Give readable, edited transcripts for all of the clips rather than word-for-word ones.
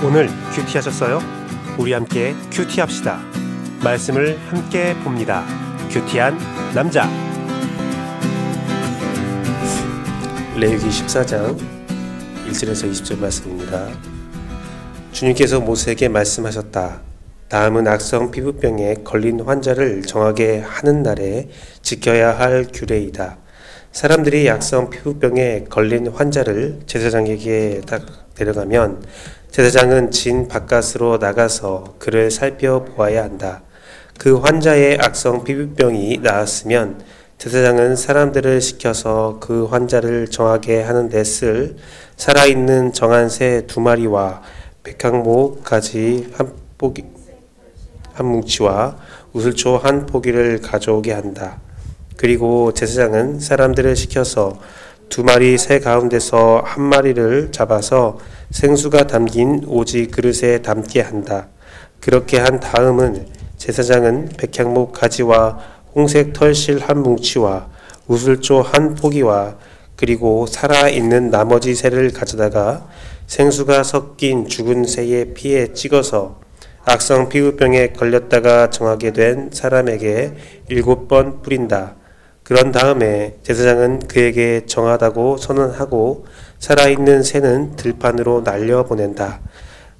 오늘 큐티 하셨어요? 우리 함께 큐티 합시다. 말씀을 함께 봅니다. 큐티한 남자. 레위기 14장 1절에서 20절 말씀입니다. 주님께서 모세에게 말씀하셨다. 다음은 악성 피부병에 걸린 환자를 정하게 하는 날에 지켜야 할 규례이다. 사람들이 악성 피부병에 걸린 환자를 제사장에게 데려가면 제사장은 진 바깥으로 나가서 그를 살펴보아야 한다. 그 환자의 악성 피부병이 나았으면 제사장은 사람들을 시켜서 그 환자를 정하게 하는 데 쓸 살아있는 정한 새 2마리와 백향목 가지 한 뭉치와 우슬초 한 포기를 가져오게 한다. 그리고 제사장은 사람들을 시켜서 2마리 새 가운데서 1마리를 잡아서 생수가 담긴 오지 그릇에 담게 한다. 그렇게 한 다음은 제사장은 백향목 가지와 홍색 털실 한 뭉치와 우슬초 한 포기와 그리고 살아있는 나머지 새를 가져다가 생수가 섞인 죽은 새의 피에 찍어서 악성 피부병에 걸렸다가 정하게 된 사람에게 7번 뿌린다. 그런 다음에 제사장은 그에게 정하다고 선언하고 살아있는 새는 들판으로 날려보낸다.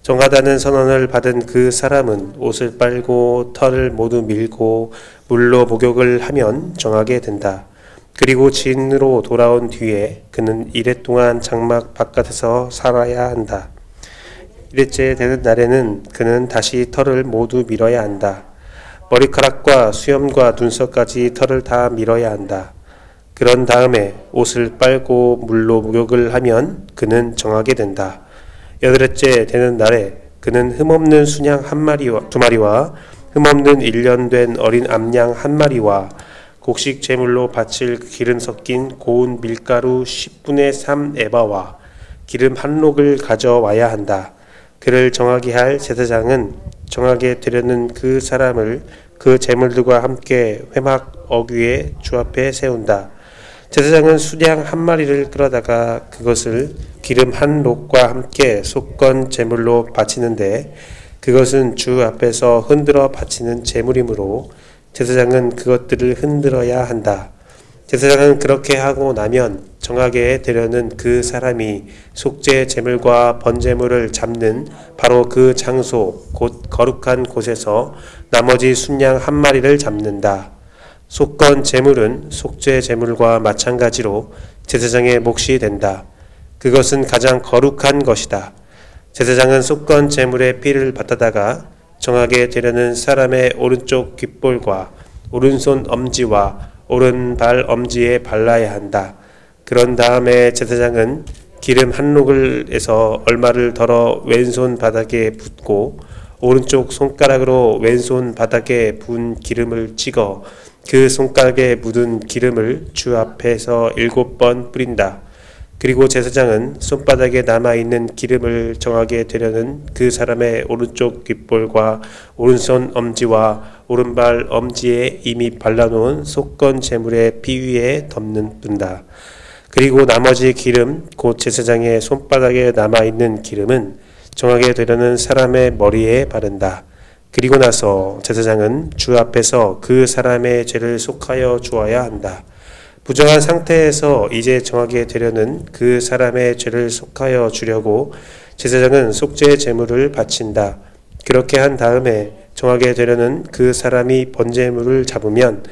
정하다는 선언을 받은 그 사람은 옷을 빨고 털을 모두 밀고 물로 목욕을 하면 정하게 된다. 그리고 진으로 돌아온 뒤에 그는 이레 동안 장막 바깥에서 살아야 한다. 이레째 되는 날에는 그는 다시 털을 모두 밀어야 한다. 머리카락과 수염과 눈썹까지 털을 다 밀어야 한다. 그런 다음에 옷을 빨고 물로 목욕을 하면 그는 정하게 된다. 8일째 되는 날에 그는 흠없는 순양 2마리와 흠없는 1년 된 어린 암양 1마리와 곡식 제물로 바칠 기름 섞인 고운 밀가루 10분의 3 에바와 기름 한 록을 가져와야 한다. 그를 정하게 할 제사장은 정하게 되려는 그 사람을 그 제물들과 함께 회막 어귀에 주 앞에 세운다. 제사장은 수양 1마리를 끌어다가 그것을 기름 한 록과 함께 속건 제물로 바치는데 그것은 주 앞에서 흔들어 바치는 제물이므로 제사장은 그것들을 흔들어야 한다. 제사장은 그렇게 하고 나면 정하게 되려는 그 사람이 속죄 제물과 번제물을 잡는 바로 그 장소 곧 거룩한 곳에서 나머지 순양 1마리를 잡는다. 속건 제물은 속죄 제물과 마찬가지로 제사장의 몫이 된다. 그것은 가장 거룩한 것이다. 제사장은 속건 제물의 피를 받아다가 정하게 되려는 사람의 오른쪽 귓볼과 오른손 엄지와 오른발 엄지에 발라야 한다. 그런 다음에 제사장은 기름 한 록을에서 얼마를 덜어 왼손 바닥에 붓고 오른쪽 손가락으로 왼손 바닥에 부은 기름을 찍어 그 손가락에 묻은 기름을 주 앞에서 7번 뿌린다. 그리고 제사장은 손바닥에 남아있는 기름을 정하게 되려는 그 사람의 오른쪽 귓볼과 오른손 엄지와 오른발 엄지에 이미 발라놓은 속건 제물의 피 위에 덮는다. 그리고 나머지 기름 곧 제사장의 손바닥에 남아있는 기름은 정하게 되려는 사람의 머리에 바른다. 그리고 나서 제사장은 주 앞에서 그 사람의 죄를 속하여 주어야 한다. 부정한 상태에서 이제 정하게 되려는 그 사람의 죄를 속하여 주려고 제사장은 속죄 제물을 바친다. 그렇게 한 다음에 정하게 되려는 그 사람이 번제물을 잡으면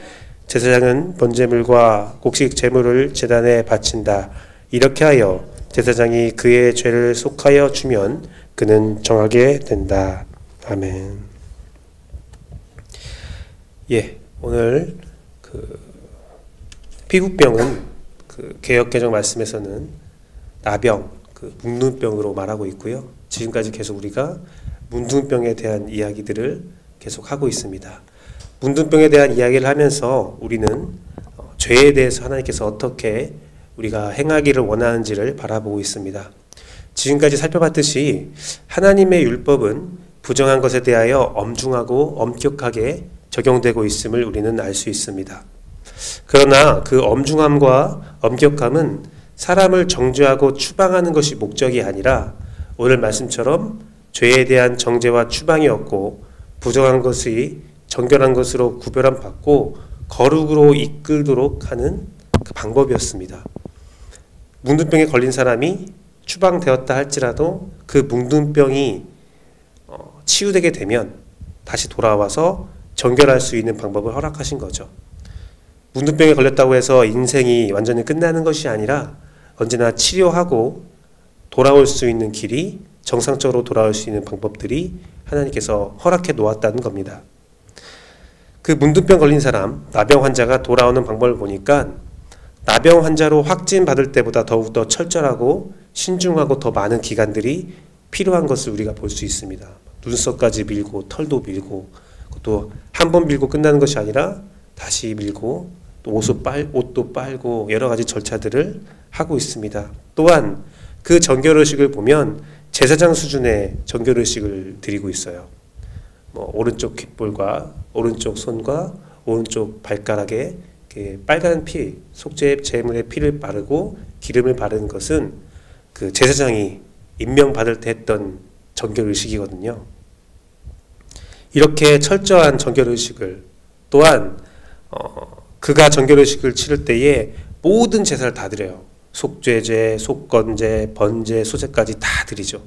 제사장은 번제물과 곡식 제물을 제단에 바친다. 이렇게 하여 제사장이 그의 죄를 속하여 주면 그는 정하게 된다. 아멘. 오늘 피부병은 개역개정 말씀에서는 나병, 묵눈병으로 말하고 있고요. 지금까지 계속 우리가 문둥병에 대한 이야기들을 계속 하고 있습니다. 문둥병에 대한 이야기를 하면서 우리는 죄에 대해서 하나님께서 어떻게 우리가 행하기를 원하는지를 바라보고 있습니다. 지금까지 살펴봤듯이 하나님의 율법은 부정한 것에 대하여 엄중하고 엄격하게 적용되고 있음을 우리는 알 수 있습니다. 그러나 그 엄중함과 엄격함은 사람을 정죄하고 추방하는 것이 목적이 아니라 오늘 말씀처럼 죄에 대한 정죄와 추방이었고 부정한 것이 정결한 것으로 구별함 받고 거룩으로 이끌도록 하는 그 방법이었습니다. 뭉둔병에 걸린 사람이 추방되었다 할지라도 그 뭉둔병이 치유되게 되면 다시 돌아와서 정결할 수 있는 방법을 허락하신 거죠. 뭉둔병에 걸렸다고 해서 인생이 완전히 끝나는 것이 아니라 언제나 치료하고 돌아올 수 있는 길이, 정상적으로 돌아올 수 있는 방법들이 하나님께서 허락해 놓았다는 겁니다. 그 뭉둔병 걸린 사람, 나병 환자가 돌아오는 방법을 보니까 나병 환자로 확진받을 때보다 더욱더 철저하고 신중하고 더 많은 기간들이 필요한 것을 우리가 볼 수 있습니다. 눈썹까지 밀고 털도 밀고 또 한 번 밀고 끝나는 것이 아니라 다시 밀고 또 옷도 빨고 여러 가지 절차들을 하고 있습니다. 또한 그 정결의식을 보면 제사장 수준의 정결의식을 드리고 있어요. 오른쪽 귓볼과 오른쪽 손과 오른쪽 발가락에 빨간 피, 속죄 제물의 피를 바르고 기름을 바르는 것은 그 제사장이 임명받을 때 했던 정결의식이거든요. 이렇게 철저한 정결의식을 또한 그가 정결의식을 치를 때에 모든 제사를 다 드려요. 속죄제, 속건제, 번제, 소제까지 다 드리죠.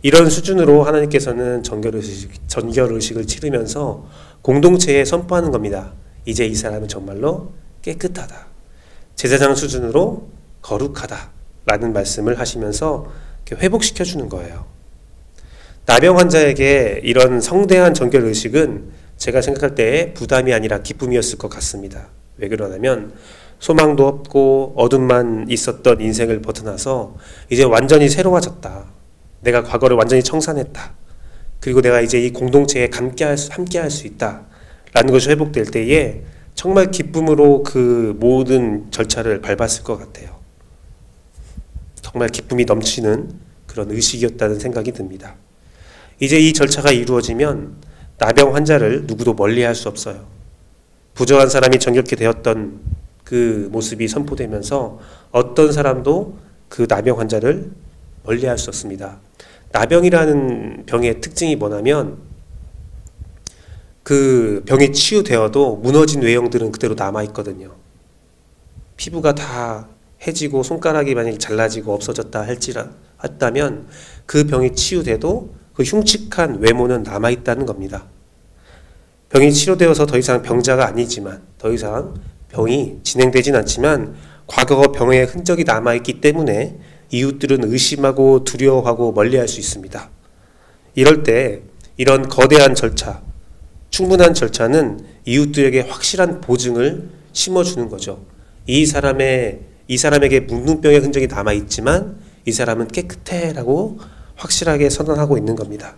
이런 수준으로 하나님께서는 정결의식을 치르면서 공동체에 선포하는 겁니다. 이제 이 사람은 정말로 깨끗하다. 제사장 수준으로 거룩하다. 라는 말씀을 하시면서 회복시켜주는 거예요. 나병 환자에게 이런 성대한 정결의식은 제가 생각할 때 부담이 아니라 기쁨이었을 것 같습니다. 왜 그러냐면 소망도 없고 어둠만 있었던 인생을 벗어나서 이제 완전히 새로워졌다. 내가 과거를 완전히 청산했다. 그리고 내가 이제 이 공동체에 함께할 수 있다. 라는 것이 회복될 때에 정말 기쁨으로 그 모든 절차를 밟았을 것 같아요. 정말 기쁨이 넘치는 그런 의식이었다는 생각이 듭니다. 이제 이 절차가 이루어지면 나병 환자를 누구도 멀리할 수 없어요. 부정한 사람이 정결케 되었던 그 모습이 선포되면서 어떤 사람도 그 나병 환자를 멀리할 수 없습니다. 나병이라는 병의 특징이 뭐냐면 그 병이 치유되어도 무너진 외형들은 그대로 남아있거든요. 피부가 다 해지고 손가락이 만약에 잘라지고 없어졌다 했다면 그 병이 치유돼도 그 흉측한 외모는 남아있다는 겁니다. 병이 치료되어서 더 이상 병자가 아니지만 더 이상 병이 진행되진 않지만 과거 병의 흔적이 남아있기 때문에 이웃들은 의심하고 두려워하고 멀리할 수 있습니다. 이럴 때 이런 거대한 절차, 충분한 절차는 이웃들에게 확실한 보증을 심어주는 거죠. 이 사람에게 뭉둔병의 흔적이 남아있지만 이 사람은 깨끗해 라고 확실하게 선언하고 있는 겁니다.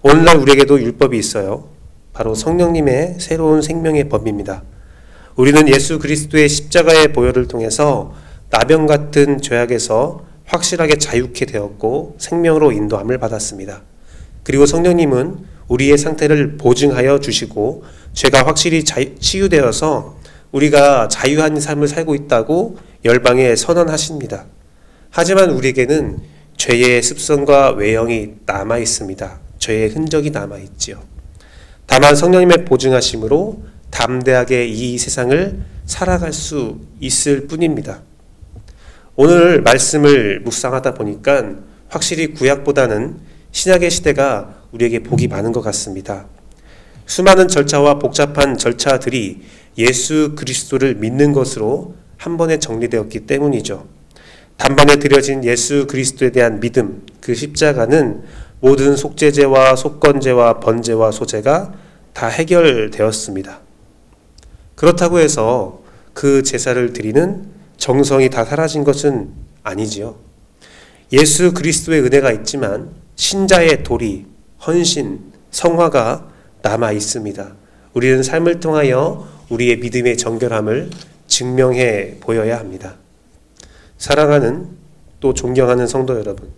오늘날 우리에게도 율법이 있어요. 바로 성령님의 새로운 생명의 법입니다. 우리는 예수 그리스도의 십자가의 보혈을 통해서 나병 같은 죄악에서 확실하게 자유케 되었고 생명으로 인도함을 받았습니다. 그리고 성령님은 우리의 상태를 보증하여 주시고 죄가 확실히 치유되어서 우리가 자유한 삶을 살고 있다고 열방에 선언하십니다. 하지만 우리에게는 죄의 습성과 외형이 남아 있습니다. 죄의 흔적이 남아 있지요. 다만 성령님의 보증하심으로 담대하게 이 세상을 살아갈 수 있을 뿐입니다. 오늘 말씀을 묵상하다 보니까 확실히 구약보다는 신약의 시대가 우리에게 복이 많은 것 같습니다. 수많은 절차와 복잡한 절차들이 예수 그리스도를 믿는 것으로 한 번에 정리되었기 때문이죠. 단번에 드려진 예수 그리스도에 대한 믿음, 그 십자가는 모든 속죄제와 속건제와 번제와 소제가 다 해결되었습니다. 그렇다고 해서 그 제사를 드리는 정성이 다 사라진 것은 아니지요. 예수 그리스도의 은혜가 있지만 신자의 도리, 헌신, 성화가 남아 있습니다. 우리는 삶을 통하여 우리의 믿음의 정결함을 증명해 보여야 합니다. 사랑하는 또 존경하는 성도 여러분,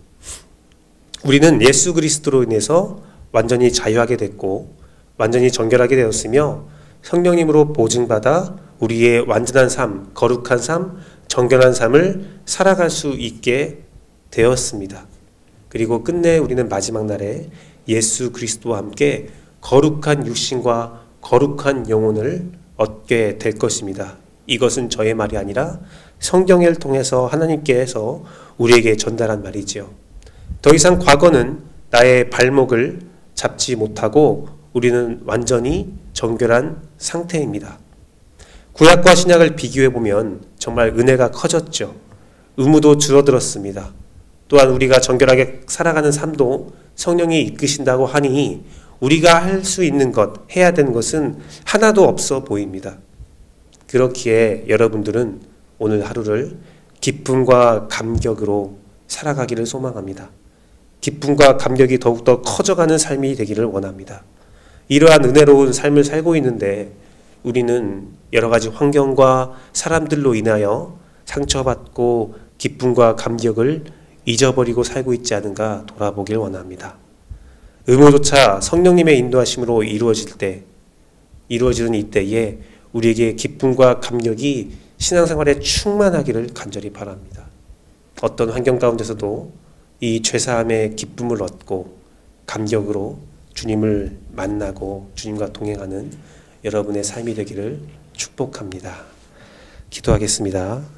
우리는 예수 그리스도로 인해서 완전히 자유하게 됐고 완전히 정결하게 되었으며 성령님으로 보증받아 우리의 완전한 삶, 거룩한 삶, 정결한 삶을 살아갈 수 있게 되었습니다. 그리고 끝내 우리는 마지막 날에 예수 그리스도와 함께 거룩한 육신과 거룩한 영혼을 얻게 될 것입니다. 이것은 저의 말이 아니라 성경을 통해서 하나님께서 우리에게 전달한 말이지요. 더 이상 과거는 나의 발목을 잡지 못하고 우리는 완전히 정결한 상태입니다. 구약과 신약을 비교해 보면 정말 은혜가 커졌죠. 의무도 줄어들었습니다. 또한 우리가 정결하게 살아가는 삶도 성령이 이끄신다고 하니 우리가 할 수 있는 것, 해야 되는 것은 하나도 없어 보입니다. 그렇기에 여러분들은 오늘 하루를 기쁨과 감격으로 살아가기를 소망합니다. 기쁨과 감격이 더욱더 커져가는 삶이 되기를 원합니다. 이러한 은혜로운 삶을 살고 있는데 우리는 여러 가지 환경과 사람들로 인하여 상처받고 기쁨과 감격을 잊어버리고 살고 있지 않은가 돌아보길 원합니다. 의무조차 성령님의 인도하심으로 이루어지는 이때에 우리에게 기쁨과 감격이 신앙생활에 충만하기를 간절히 바랍니다. 어떤 환경 가운데서도 이 죄사함의 기쁨을 얻고 감격으로 주님을 만나고 주님과 동행하는 여러분의 삶이 되기를 축복합니다. 기도하겠습니다.